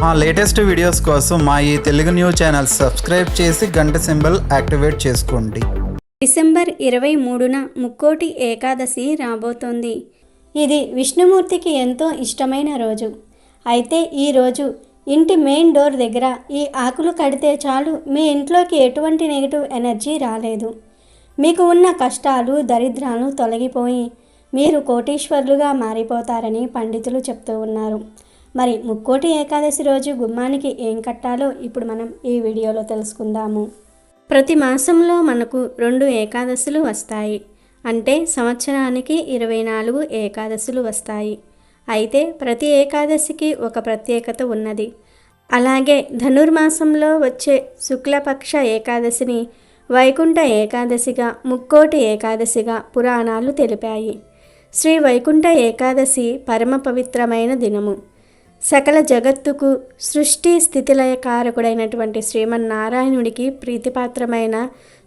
మా latest videos కోసం మా ఈ తెలుగు న్యూస్ ఛానల్ సబ్స్క్రైబ్ చేసి గంట సింబల్ యాక్టివేట్ చేసుకోండి. డిసెంబర్ 23న ముక్కోటి ఏకాదశి రాబోతోంది. ఇది విష్ణుమూర్తికి ఎంతో ఇష్టమైన రోజు. అయితే ఈ రోజు ఇంటి మెయిన్ డోర్ దగ్గర ఈ ఆకులు కడితే చాలు మీ ఇంట్లోకి ఎటువంటి నెగిటివ్ ఎనర్జీ రాలేదు. మీకు ఉన్న కష్టాలు దరిద్రాలు తొలగిపోయి మీరు కోటీశ్వరులుగా మారిపోతారని పండితులు చెప్తూ ఉన్నారు. మరి ముక్కోటి ఏకాదశి రోజు గుమ్మానికి ఏం కట్టాలో ఇప్పుడు మనం ఈ వీడియోలో తెలుసుకుందాము. ప్రతి మాసంలో మనకు 2 ఏకాదశులు వస్తాయి. అంటే సంవత్సరానికి 24 ఏకాదశులు వస్తాయి. అయితే ప్రతి ఏకాదశికి ఒక ప్రత్యేకత ఉన్నది. అలాగే ధనుర్మాసంలో వచ్చే శుక్లపక్ష ఏకాదశిని వైకుంఠ ఏకాదశిగా, ముక్కోటి ఏకాదశిగా పురాణాలు తెలిపాయి. శ్రీ వైకుంఠ ఏకాదశి పరమ పవిత్రమైన దినము. సకల జగత్తుకు సృష్టి స్థితిలయకారకుడైనటువంటి శ్రీమన్నారాయణుడికి ప్రీతిపాత్రమైన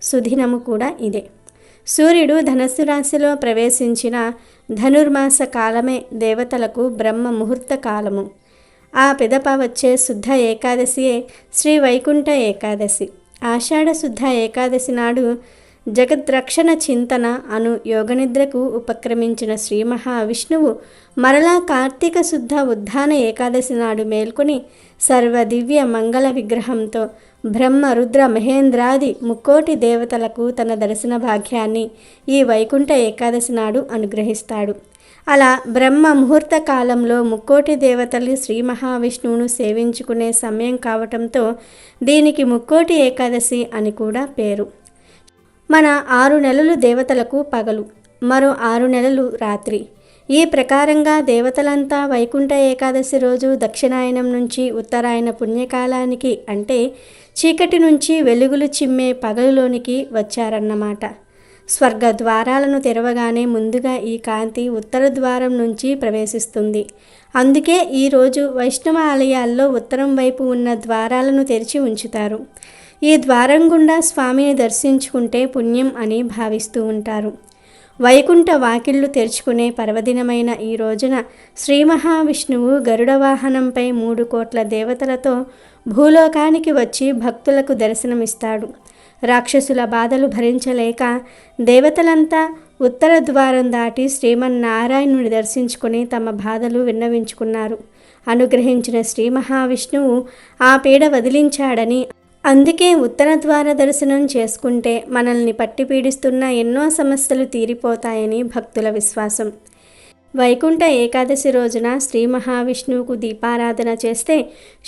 సుదినము కూడా ఇదే. సూర్యుడు ధనస్సు రాశిలో ప్రవేశించిన ధనుర్మాస కాలమే దేవతలకు బ్రహ్మ ముహూర్త కాలము. ఆ పిదప వచ్చే శుద్ధ ఏకాదశియే శ్రీ వైకుంఠ ఏకాదశి. ఆషాఢ శుద్ధ ఏకాదశి నాడు జగద్రక్షణ చింతన అను యోగనిద్రకు ఉపక్రమించిన శ్రీ మహావిష్ణువు మరలా కార్తీక శుద్ధ ఉద్ధాన ఏకాదశి నాడు మేల్కొని సర్వదివ్య మంగళ విగ్రహంతో బ్రహ్మ రుద్ర మహేంద్రాది ముక్కోటి దేవతలకు తన దర్శన భాగ్యాన్ని ఈ వైకుంఠ ఏకాదశి నాడు అనుగ్రహిస్తాడు. అలా బ్రహ్మ ముహూర్త కాలంలో ముక్కోటి దేవతలు శ్రీ మహావిష్ణువును సేవించుకునే సమయం కావటంతో దీనికి ముక్కోటి ఏకాదశి అని కూడా పేరు. మన 6 నెలలు దేవతలకు పగలు, మరో 6 నెలలు రాత్రి. ఈ ప్రకారంగా దేవతలంతా వైకుంఠ ఏకాదశి రోజు దక్షిణాయనం నుంచి ఉత్తరాయణ పుణ్యకాలానికి అంటే చీకటి నుంచి వెలుగులు చిమ్మే పగలులోనికి వచ్చారన్నమాట. స్వర్గ ద్వారాలను తెరవగానే ముందుగా ఈ కాంతి ఉత్తర ద్వారం నుంచి ప్రవేశిస్తుంది. అందుకే ఈరోజు వైష్ణవ ఆలయాల్లో ఉత్తరం వైపు ఉన్న ద్వారాలను తెరిచి ఉంచుతారు. ఈ ద్వారం గుండా స్వామిని దర్శించుకుంటే పుణ్యం అని భావిస్తూ ఉంటారు. వైకుంఠ వాకిళ్లు తెరుచుకునే పర్వదినమైన ఈ రోజున శ్రీ మహావిష్ణువు గరుడ వాహనంపై 3 కోట్ల దేవతలతో భూలోకానికి వచ్చి భక్తులకు దర్శనమిస్తాడు. రాక్షసుల బాధలు భరించలేక దేవతలంతా ఉత్తర ద్వారం దాటి శ్రీమన్నారాయణుని దర్శించుకుని తమ బాధలు విన్నవించుకున్నారు. అనుగ్రహించిన శ్రీ మహావిష్ణువు ఆ పీడ వదిలించాడని, అందుకే ఉత్తర ద్వార దర్శనం చేసుకుంటే మనల్ని పట్టి పీడిస్తున్న ఎన్నో సమస్యలు తీరిపోతాయని భక్తుల విశ్వాసం. వైకుంఠ ఏకాదశి రోజున శ్రీ మహావిష్ణువుకు దీపారాధన చేస్తే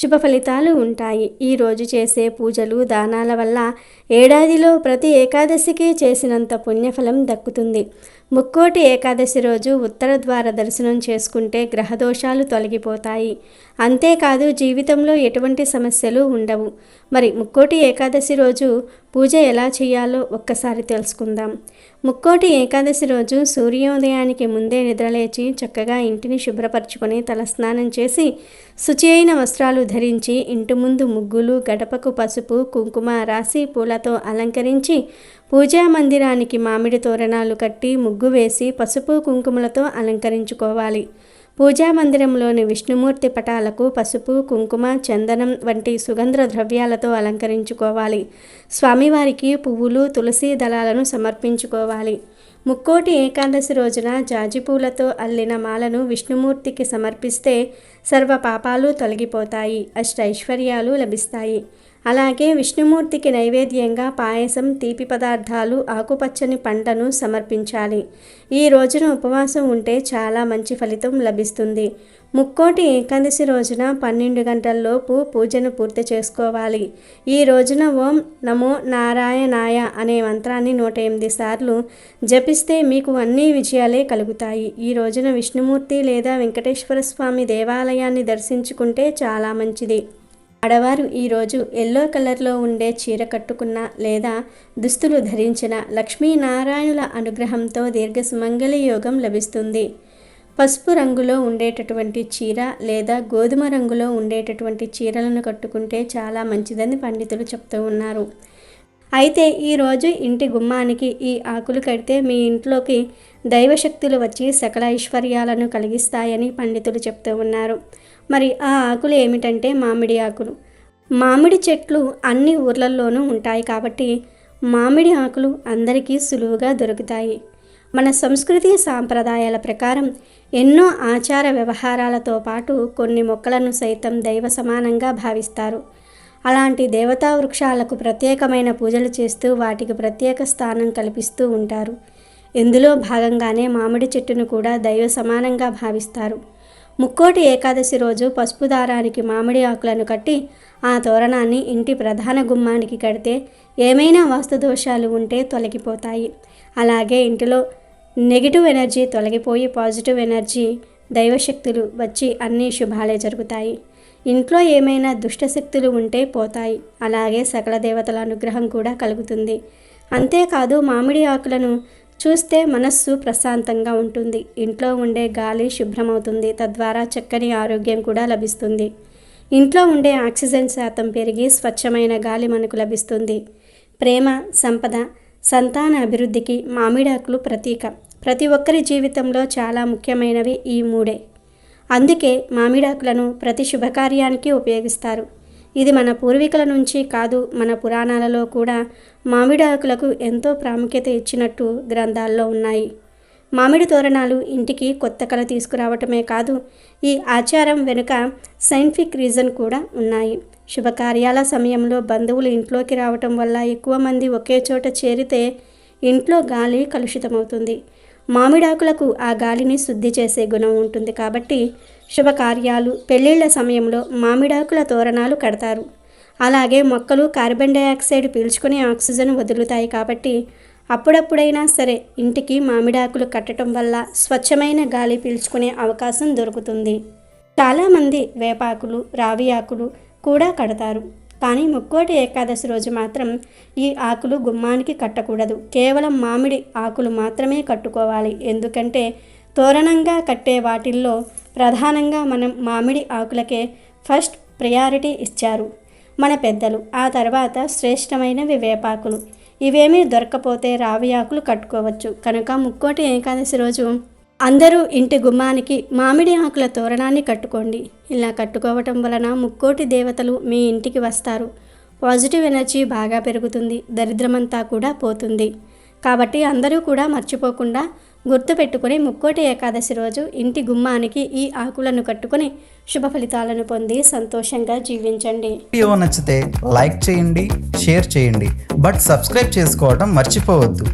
శుభ ఫలితాలు ఉంటాయి. ఈ రోజు చేసే పూజలు దానాల వల్ల ఏడాదిలో ప్రతి ఏకాదశికి చేసినంత పుణ్యఫలం దక్కుతుంది. ముక్కోటి ఏకాదశి రోజు ఉత్తర ద్వార దర్శనం చేసుకుంటే గ్రహదోషాలు తొలగిపోతాయి. అంతేకాదు జీవితంలో ఎటువంటి సమస్యలు ఉండవు. మరి ముక్కోటి ఏకాదశి రోజు పూజ ఎలా చేయాలో ఒక్కసారి తెలుసుకుందాం. ముక్కోటి ఏకాదశి రోజు సూర్యోదయానికి ముందే నిద్రలేచి చక్కగా ఇంటిని శుభ్రపరచుకొని తలస్నానం చేసి శుచి అయిన వస్త్రాలు ధరించి ఇంటి ముందు ముగ్గులు, గడపకు పసుపు కుంకుమ రాసి పూలతో అలంకరించి పూజా మందిరానికి మామిడి తోరణాలు కట్టి ముగ్గు వేసి పసుపు కుంకుమలతో అలంకరించుకోవాలి. పూజా మందిరంలోని విష్ణుమూర్తి పటాలకు పసుపు కుంకుమ చందనం వంటి సుగంధ ద్రవ్యాలతో అలంకరించుకోవాలి. స్వామివారికి పువ్వులు తులసి దళాలను సమర్పించుకోవాలి. ముక్కోటి ఏకాదశి రోజున జాజిపూలతో అల్లిన మాలను విష్ణుమూర్తికి సమర్పిస్తే సర్వ పాపాలు తొలగిపోతాయి, అష్టైశ్వర్యాలు లభిస్తాయి. అలాగే విష్ణుమూర్తికి నైవేద్యంగా పాయసం, తీపి పదార్థాలు, ఆకుపచ్చని పంటను సమర్పించాలి. ఈ రోజున ఉపవాసం ఉంటే చాలా మంచి ఫలితం లభిస్తుంది. ముక్కోటి ఏకాదశి రోజున 12 గంటల్లోపు పూజను పూర్తి చేసుకోవాలి. ఈ రోజున ఓం నమో నారాయణాయ అనే మంత్రాన్ని 108 సార్లు జపిస్తే మీకు అన్ని విజయాలే కలుగుతాయి. ఈ రోజున విష్ణుమూర్తి లేదా వెంకటేశ్వర స్వామి దేవాలయాన్ని దర్శించుకుంటే చాలా మంచిది. ఆడవారు ఈరోజు ఎల్లో కలర్లో ఉండే చీర కట్టుకున్న లేదా దుస్తులు ధరించిన లక్ష్మీనారాయణుల అనుగ్రహంతో దీర్ఘ సుమంగళి యోగం లభిస్తుంది. పసుపు రంగులో ఉండేటటువంటి చీర లేదా గోధుమ రంగులో ఉండేటటువంటి చీరలను కట్టుకుంటే చాలా మంచిదని పండితులు చెప్తూ ఉన్నారు. అయితే ఈరోజు ఇంటి గుమ్మానికి ఈ ఆకులు కడితే మీ ఇంట్లోకి దైవశక్తులు వచ్చి సకల ఐశ్వర్యాలను కలిగిస్తాయని పండితులు చెప్తూ ఉన్నారు. మరి ఆ ఆకులు ఏమిటంటే మామిడి ఆకులు. మామిడి చెట్లు అన్ని ఊర్లల్లోనూ ఉంటాయి కాబట్టి మామిడి ఆకులు అందరికీ సులువుగా దొరుకుతాయి. మన సంస్కృతి సాంప్రదాయాల ప్రకారం ఎన్నో ఆచార వ్యవహారాలతో పాటు కొన్ని మొక్కలను సైతం దైవ సమానంగా భావిస్తారు. అలాంటి దేవతా వృక్షాలకు ప్రత్యేకమైన పూజలు చేస్తూ వాటికి ప్రత్యేక స్థానం కల్పిస్తూ ఉంటారు. ఇందులో భాగంగానే మామిడి చెట్టును కూడా దైవ సమానంగా భావిస్తారు. ముక్కోటి ఏకాదశి రోజు పసుపు దారానికి మామిడి ఆకులను కట్టి ఆ తోరణాన్ని ఇంటి ప్రధాన గుమ్మానికి కడితే ఏమైనా వాస్తు దోషాలు ఉంటే తొలగిపోతాయి. అలాగే ఇంటిలో నెగిటివ్ ఎనర్జీ తొలగిపోయి పాజిటివ్ ఎనర్జీ దైవశక్తులు వచ్చి అన్ని శుభాలే జరుగుతాయి. ఇంట్లో ఏమైనా దుష్టశక్తులు ఉంటే పోతాయి. అలాగే సకల దేవతల అనుగ్రహం కూడా కలుగుతుంది. అంతేకాదు మామిడి ఆకులను చూస్తే మనస్సు ప్రశాంతంగా ఉంటుంది. ఇంట్లో ఉండే గాలి శుభ్రమవుతుంది. తద్వారా చక్కని ఆరోగ్యం కూడా లభిస్తుంది. ఇంట్లో ఉండే ఆక్సిజన్ శాతం పెరిగి స్వచ్ఛమైన గాలి మనకు లభిస్తుంది. ప్రేమ, సంపద, సంతాన అభివృద్ధికి మామిడాకులు ప్రతీక. ప్రతి ఒక్కరి జీవితంలో చాలా ముఖ్యమైనవి ఈ మూడే. అందుకే మామిడాకులను ప్రతి శుభకార్యానికి ఉపయోగిస్తారు. ఇది మన పూర్వీకుల నుంచి కాదు, మన పురాణాలలో కూడా మామిడాకులకు ఎంతో ప్రాముఖ్యత ఇచ్చినట్టు గ్రంథాల్లో ఉన్నాయి. మామిడి తోరణాలు ఇంటికి కొత్త కళ తీసుకురావటమే కాదు, ఈ ఆచారం వెనుక సైంటిఫిక్ రీజన్ కూడా ఉన్నాయి. శుభకార్యాల సమయంలో బంధువులు ఇంట్లోకి రావటం వల్ల ఎక్కువ మంది ఒకే చోట చేరితే ఇంట్లో గాలి కలుషితమవుతుంది. మామిడాకులకు ఆ గాలిని శుద్ధి చేసే గుణం ఉంటుంది కాబట్టి శుభకార్యాలు, పెళ్ళిళ్ళ సమయంలో మామిడాకుల తోరణాలు కడతారు. అలాగే మొక్కలు కార్బన్ డైఆక్సైడ్ పీల్చుకొని ఆక్సిజన్ వదులుతాయి కాబట్టి అప్పుడప్పుడైనా సరే ఇంటికి మామిడాకులు కట్టడం వల్ల స్వచ్ఛమైన గాలి పీల్చుకునే అవకాశం దొరుకుతుంది. చాలామంది వేపాకులు, రావి ఆకులు కూడా కడతారు. కానీ ముక్కోటి ఏకాదశి రోజు మాత్రం ఈ ఆకులు గుమ్మానికి కట్టకూడదు. కేవలం మామిడి ఆకులు మాత్రమే కట్టుకోవాలి. ఎందుకంటే తోరణంగా కట్టే వాటిల్లో ప్రధానంగా మనం మామిడి ఆకులకే ఫస్ట్ ప్రయారిటీ ఇచ్చారు మన పెద్దలు. ఆ తర్వాత శ్రేష్టమైనవి వేపాకులు. ఇవేమీ దొరకపోతే రావి ఆకులు కట్టుకోవచ్చు. కనుక ముక్కోటి ఏకాదశి రోజు అందరూ ఇంటి గుమ్మానికి మామిడి ఆకుల తోరణాన్ని కట్టుకోండి. ఇలా కట్టుకోవటం వలన ముక్కోటి దేవతలు మీ ఇంటికి వస్తారు. పాజిటివ్ ఎనర్జీ బాగా పెరుగుతుంది. దరిద్రమంతా కూడా పోతుంది. కాబట్టి అందరూ కూడా మర్చిపోకుండా గుర్తుపెట్టుకొని ముక్కోటి ఏకాదశి రోజు ఇంటి గుమ్మానికి ఈ ఆకులను కట్టుకొని శుభ ఫలితాలను పొంది సంతోషంగా జీవించండి. వీడియో నచ్చితే లైక్ చేయండి, షేర్ చేయండి, బట్ సబ్స్క్రైబ్ చేసుకోవడం మర్చిపోవద్దు.